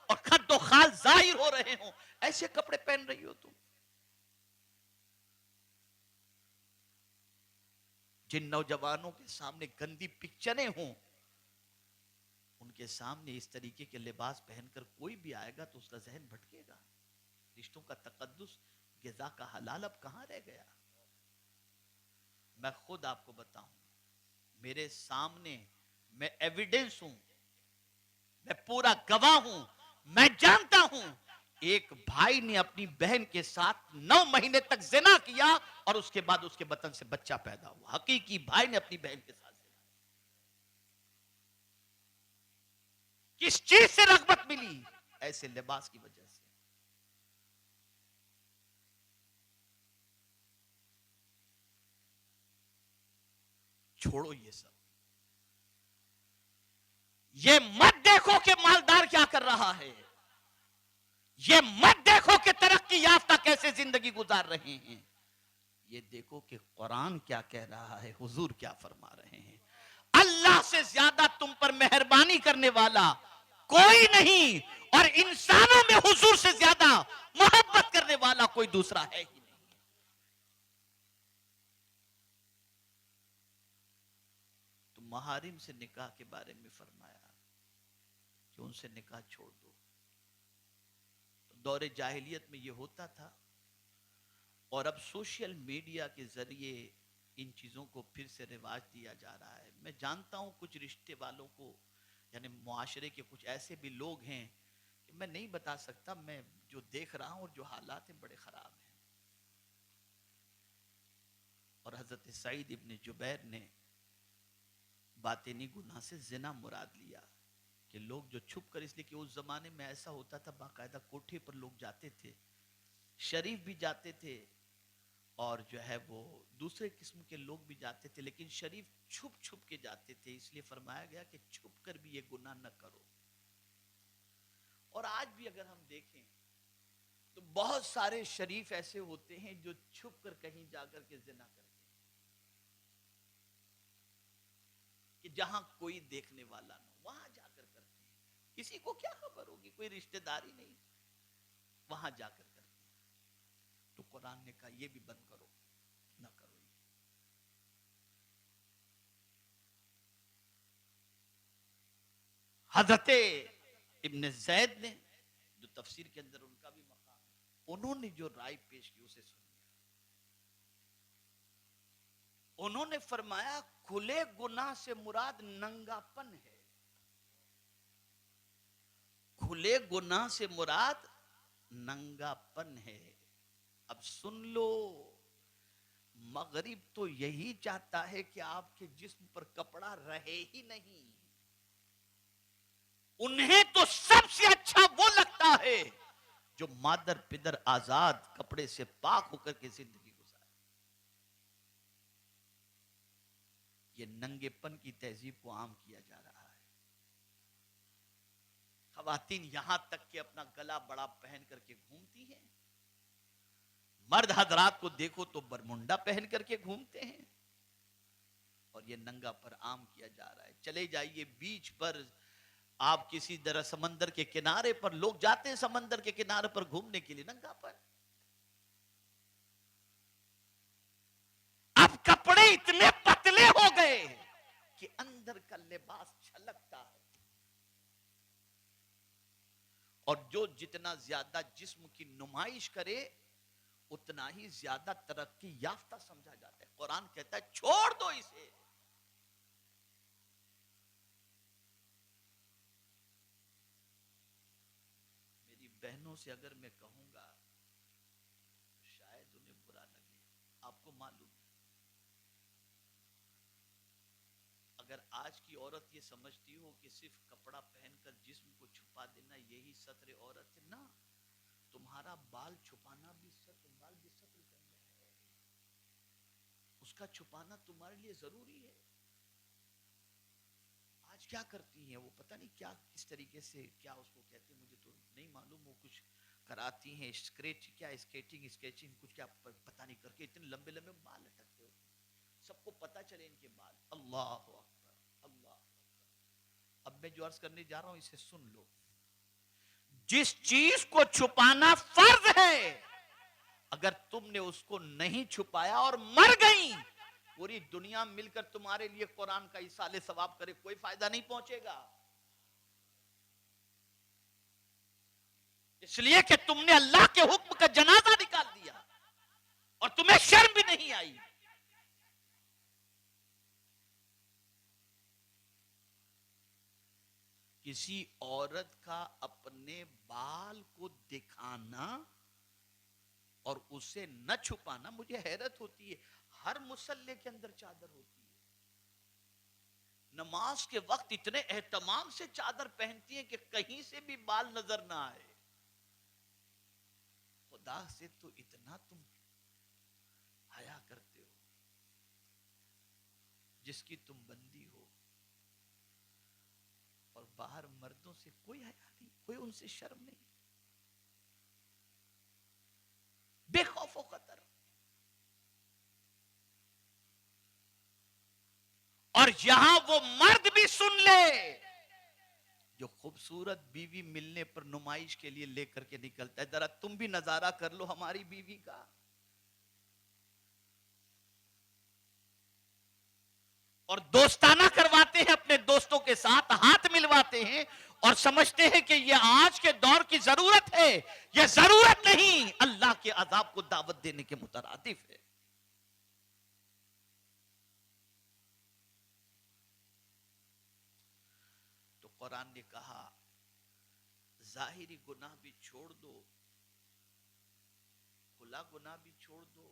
और खद्दो खाल जाहिर हो रहे हो। ऐसे कपड़े पहन रही हो तुम। जिन नौजवानों के सामने गंदी पिक्चरें हों, उनके सामने इस तरीके के लिबास पहनकर कोई भी आएगा तो उसका जहन भटकेगा। रिश्तों का तकद्दुस, गिज़ा का हलाल अब कहां रह गया? मैं खुद आपको बताऊं, मेरे सामने मैं एविडेंस हूं, मैं पूरा गवाह हूं। मैं जानता हूं एक भाई ने अपनी बहन के साथ 9 महीने तक जिना किया और उसके बाद उसके बतन से बच्चा पैदा हुआ। हकीकी भाई ने अपनी बहन के साथ जिना। किस चीज से रगबत मिली? ऐसे लिबास की वजह से। छोड़ो ये सब। ये मत देखो कि मालदार क्या कर रहा है, ये मत देखो कि तरक्की याफ्ता कैसे जिंदगी गुजार रहे हैं। ये देखो कि कुरान क्या कह रहा है, हुजूर क्या फरमा रहे हैं। अल्लाह से ज्यादा तुम पर मेहरबानी करने वाला कोई नहीं और इंसानों में हुजूर से ज्यादा मोहब्बत करने वाला कोई दूसरा है ही नहीं। तो महारिम से निकाह के बारे में फरमाया कि उनसे निकाह छोड़ दो। तो दौरे जाहिलियत में यह होता था और अब सोशल मीडिया के जरिए इन चीज़ों को फिर से रिवाज दिया जा रहा है। मैं जानता हूं कुछ रिश्ते वालों को, यानी मुआशरे के कुछ ऐसे भी लोग हैं कि मैं नहीं बता सकता, मैं जो देख रहा हूं और जो हालात हैं बड़े ख़राब हैं। और हज़रत सईद इब्न जुबैर ने बातिनी गुनाह से जिना मुराद लिया कि लोग जो छुप कर, इसलिए कि उस ज़माने में ऐसा होता था बाकायदा कोठे पर लोग जाते थे, शरीफ भी जाते थे और जो है वो दूसरे किस्म के लोग भी जाते थे, लेकिन शरीफ छुप छुप के जाते थे। इसलिए फरमाया गया कि छुप कर भी ये गुनाह न करो। और आज भी अगर हम देखें तो बहुत सारे शरीफ ऐसे होते हैं जो छुप कर कहीं जाकर के जिना करते हैं कि जहां कोई देखने वाला ना, वहां जाकर करते हैं। किसी को क्या खबर होगी, कोई रिश्तेदारी नहीं, वहां जाकर करते हैं। तो कुरान ने कहा ये भी बंद करो, ना करो। हजरत इब्न जैद ने, जो तफसीर के अंदर उनका भी मकाम है, उन्होंने जो राय पेश की उसे सुनिए। उन्होंने फरमाया खुले गुनाह से मुराद नंगापन है। खुले गुनाह से मुराद नंगापन है। अब सुन लो, मगरिब तो यही चाहता है कि आपके जिस्म पर कपड़ा रहे ही नहीं। उन्हें तो सबसे अच्छा वो लगता है जो मादर पिदर आजाद कपड़े से पाक होकर के जिंदगी गुजारे। ये नंगेपन की तहजीब को आम किया जा रहा है। खवातीन यहां तक कि अपना गला बड़ा पहन करके घूमती हैं। मर्द हजरात को देखो तो बरमुंडा पहन करके घूमते हैं और ये नंगा पर आम किया जा रहा है। चले जाइए बीच पर, आप किसी तरह समंदर के किनारे पर, लोग जाते हैं समंदर के किनारे पर घूमने के लिए, नंगा पर। और जो जितना ज्यादा जिस्म की नुमाइश करे उतना ही ज्यादा तरक्की याफ्ता समझा जाता है। कुरान कहता है छोड़ दो इसे। मेरी बहनों से अगर मैं कहूंगा तो शायद उन्हें बुरा लगे। आपको मालूम है, अगर आज की औरत ये समझती हो कि सिर्फ कपड़ा पहनकर जिस्म को छुपा देना यही सत्र औरत है ना, तुम्हारा बाल छुपाना भी सत्र, बाल भी सत्र के अंदर है, उसका छुपाना तुम्हारे लिए जरूरी है। आज क्या करती हैं वो, पता नहीं क्या किस तरीके से, क्या उसको कहते हैं मुझे तो नहीं मालूम, वो कुछ कराती हैं स्केच, क्या स्केटिंग स्केचिंग कुछ, क्या पता नहीं करके इतने लंबे लंबे बाल लटकते हो, सबको पता चले इनके बाल। अल्लाह अकबर, अल्लाह अकबर। अब मैं जो अर्ज करने जा रहा हूं इसे सुन लो। जिस चीज को छुपाना फर्ज है, अगर तुमने उसको नहीं छुपाया और मर गई, पूरी दुनिया मिलकर तुम्हारे लिए कुरान का इसाले सवाब करे, कोई फायदा नहीं पहुंचेगा। इसलिए कि तुमने अल्लाह के हुक्म का जनाजा निकाल दिया और तुम्हें शर्म भी नहीं आई। किसी औरत का अपने बाल को दिखाना और उसे न छुपाना, मुझे हैरत होती है। हर मुसल्ले के अंदर चादर होती है, नमाज के वक्त इतने एहतमाम से चादर पहनती है कि कहीं से भी बाल नजर ना आए। खुदा से तो इतना तुम हया करते हो, जिसकी तुम बंदी हो, और बाहर मर्दों से कोई हया नहीं, कोई उनसे शर्म नहीं, बेखौफ खतर। और यहां वो मर्द भी सुन ले जो खूबसूरत बीवी मिलने पर नुमाइश के लिए लेकर के निकलता है। जरा तुम भी नजारा कर लो हमारी बीवी का। और दोस्ताना करवाते हैं अपने दोस्तों के साथ, हाथ मिलवाते हैं और समझते हैं कि ये आज के दौर की जरूरत है। ये जरूरत नहीं, अल्लाह के अजाब को दावत देने के मुतरादिफ है। तो कुरान ने कहा जाहिरी गुनाह भी छोड़ दो, खुला गुनाह भी छोड़ दो,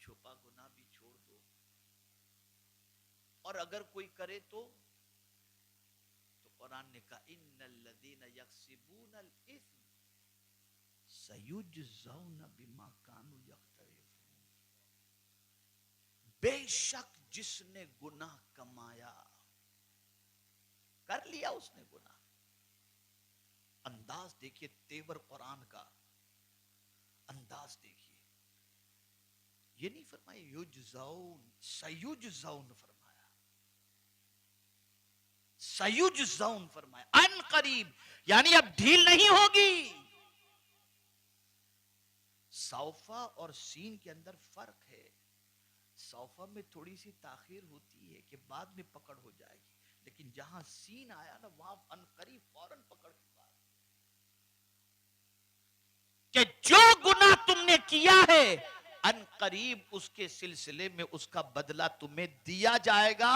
छुपा गुनाह भी छोड़ दो। और अगर कोई करे तो कुरान ने कहा इन्नल्लज़ीना यक्सिबूनल इस्म सयुजज़ौना बिमा कानू यक्तरिफून। बेशक जिसने गुनाह कमाया, कर लिया उसने गुनाह। अंदाज देखिए, तेवर कुरान का अंदाज देखिए। ये नहीं फरमाया युजज़ौन, सयुजज़ौन फरमाया, सयुजज़ौन फरमाया, अन करीब, यानी अब ढील नहीं होगी। सौफा और सीन के अंदर फर्क है। सौफा में थोड़ी सी ताखीर होती है कि बाद में पकड़ हो जाएगी, लेकिन जहां सीन आया ना वहां अनकरीब फौरन पकड़ की बात, कि जो गुनाह तुमने किया है अनकरीब उसके सिलसिले में उसका बदला तुम्हें दिया जाएगा,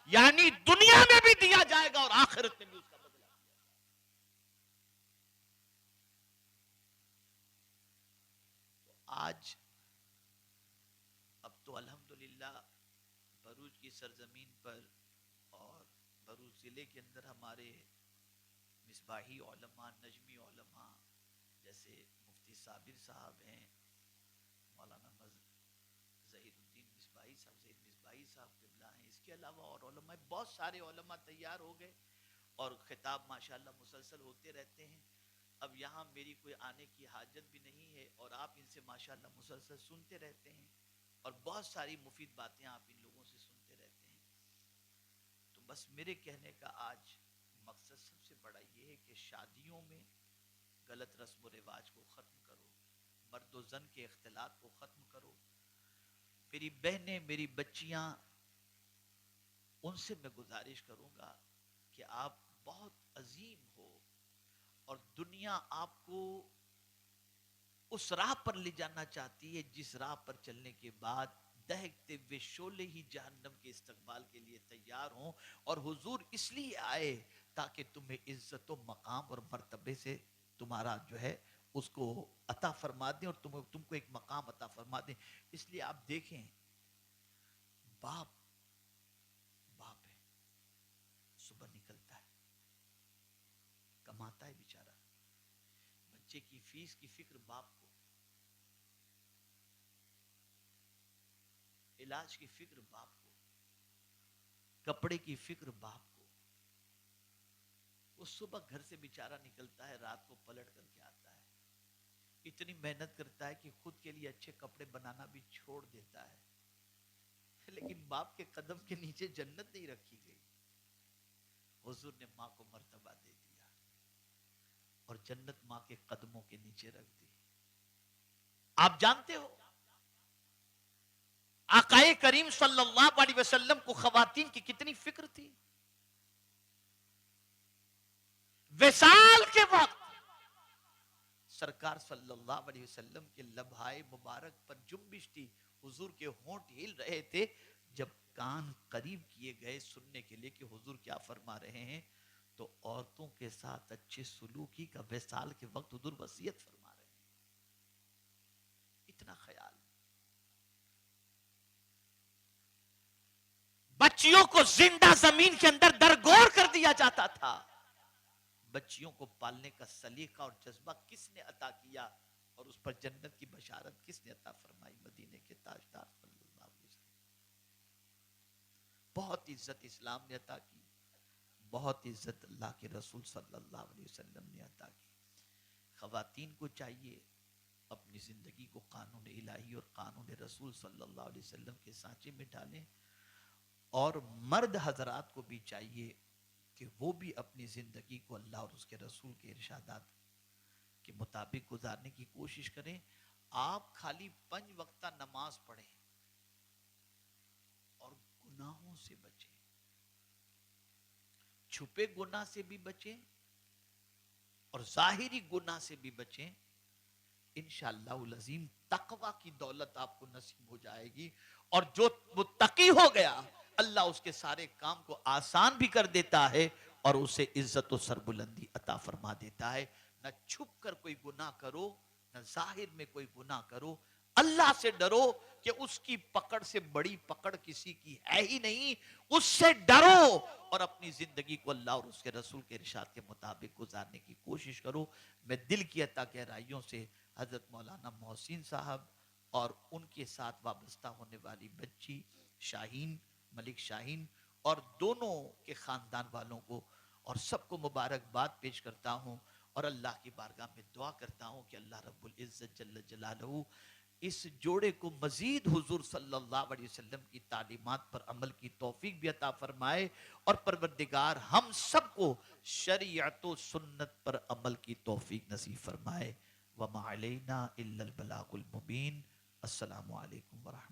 यानी दुनिया में भी दिया जाएगा और आखिरत में भी उसका बदला दिया जाएगा। तो आज अब तो अल्हम्दुलिल्लाह भरूच की सरजमीन पर और भरूच जिले के अंदर हमारे मिसबाही औलमा, नजमी औलमा जैसे मुफ्ती साबिर साहब हैं, मौलाना ज़हीरुद्दीन मिसबाही साहब, ज़हीर मिसबाही साहब क़िबला हैं, इसके अलावा और औलमा, बहुत सारे औलमा तैयार हो गए और खिताब माशाल्लाह मुसलसल होते रहते हैं। अब यहाँ मेरी कोई आने की हाजत भी नहीं है और आप इनसे माशाल्लाह मुसलसल सुनते रहते हैं और बहुत सारी मुफीद बातें आप इन लोगों से सुनते रहते हैं। तो बस मेरे कहने का आज मकसद सबसे बड़ा ये है कि शादियों में गलत रस्म व रिवाज को ख़त्म करो, मर्द व जन के इख्तिलात को ख़त्म करो। मेरी बहनें, मेरी बच्चियां, उनसे मैं गुजारिश करूंगा कि आप बहुत अजीम हो और दुनिया आपको उस राह पर ले जाना चाहती है जिस राह पर चलने के बाद दहकते हुए शोले ही जहन्नम के इस्तकबाल के लिए तैयार हों। और हुजूर इसलिए आए ताकि तुम्हें इज्जत व मकाम और मर्तबे से तुम्हारा जो है उसको अता फरमा दें और तुमको एक मकाम अता फरमा दें। इसलिए आप देखें, बाप बाप है, सुबह निकलता है, कमाता है बेचारा, बच्चे की फीस की फिक्र बाप को, इलाज की फिक्र बाप को, कपड़े की फिक्र बाप को। वो सुबह घर से बेचारा निकलता है, रात को पलट करके आता है, इतनी मेहनत करता है कि खुद के लिए अच्छे कपड़े बनाना भी छोड़ देता है, लेकिन बाप के कदम के नीचे जन्नत नहीं रखी गई। हुजूर ने माँ को मर्तबा दे दिया और जन्नत माँ के कदमों के नीचे रख दी। आप जानते हो आकाए करीम सल्लल्लाहु अलैहि वसल्लम को खवातीन की कितनी फिक्र थी। विसाल के वक्त सरकार सल्लल्लाहु अलैहि वसल्लम के लम्हाए मुबारक पर जुम्बिश थी, हुजूर के होंठ हिल रहे थे। जब कान करीब किए गए सुनने के लिए कि हुजूर क्या फरमा रहे हैं, तो औरतों के साथ अच्छे सलूकी का विसाल के वक्त हुजूर वसीयत फरमा रहे हैं। इतना ख्याल। बच्चियों को जिंदा जमीन के अंदर दरगोर कर दिया जाता था। बच्चियों को पालने का सलीका और जज्बा किसने अता किया और उस पर जन्नत की बशारत किसने अता फरमाई? मदीने के ताजदार सल्लल्लाहु अलैहि वसल्लम। बहुत इज्जत इस्लाम ने अता की, बहुत इज्जत अल्लाह के रसूल सल्लल्लाहु अलैहि वसल्लम ने अता की। खवातीन को चाहिए अपनी जिंदगी को कानून इलाही और कानून रसूल सल्लल्लाहु अलैहि वसल्लम के सांचे में डालें, और मर्द हजरात को भी चाहिए कि वो भी अपनी जिंदगी को अल्लाह और उसके रसूल के इरशादात के मुताबिक गुजारने की कोशिश करें। आप खाली 5 वक्ता नमाज पढ़ें और गुनाहों से बचें, छुपे गुनाह से भी बचें और जाहिरी गुनाह से भी बचें। इंशाअल्लाह अज़ीम तकवा की दौलत आपको नसीब हो जाएगी, और जो मुत्तकी हो गया अल्लाह उसके सारे काम को आसान भी कर देता है और उसे इज्जत और सरबुलंदी अता फरमा देता है। न छुप कर कोई गुनाह करो, न जाहिर में कोई गुनाह करो। अल्लाह से डरो कि उसकी पकड़ से बड़ी पकड़ किसी की है ही नहीं। उससे डरो और अपनी जिंदगी को अल्लाह और उसके रसूल के इरशाद के मुताबिक गुजारने की कोशिश करो। मैं दिल की अता गहराइयों से हजरत मौलाना मोहसिन साहब और उनके साथ वाबस्ता होने वाली बच्ची शाहीन, मलिक शाहीन और दोनों के खानदान वालों को और सबको मुबारकबाद पेश करता हूँ, और अल्लाह की बारगाह में दुआ करता हूँ कि अल्लाह रब्बुल इज्जत जल्ल जलालहू इस जोड़े को मजीद हुजूर सल्लल्लाहु अलैहि वसल्लम की तालीमात पर अमल की तौफीक भी अता फरमाए, और परवरदिगार हम सबको शरीयत व सुन्नत पर अमल की तौफीक नसीब फरमाए। वमा अलैना इल्लल बलागुल मुबीन। अस्सलामु अलैकुम व रहमतुल्लाह।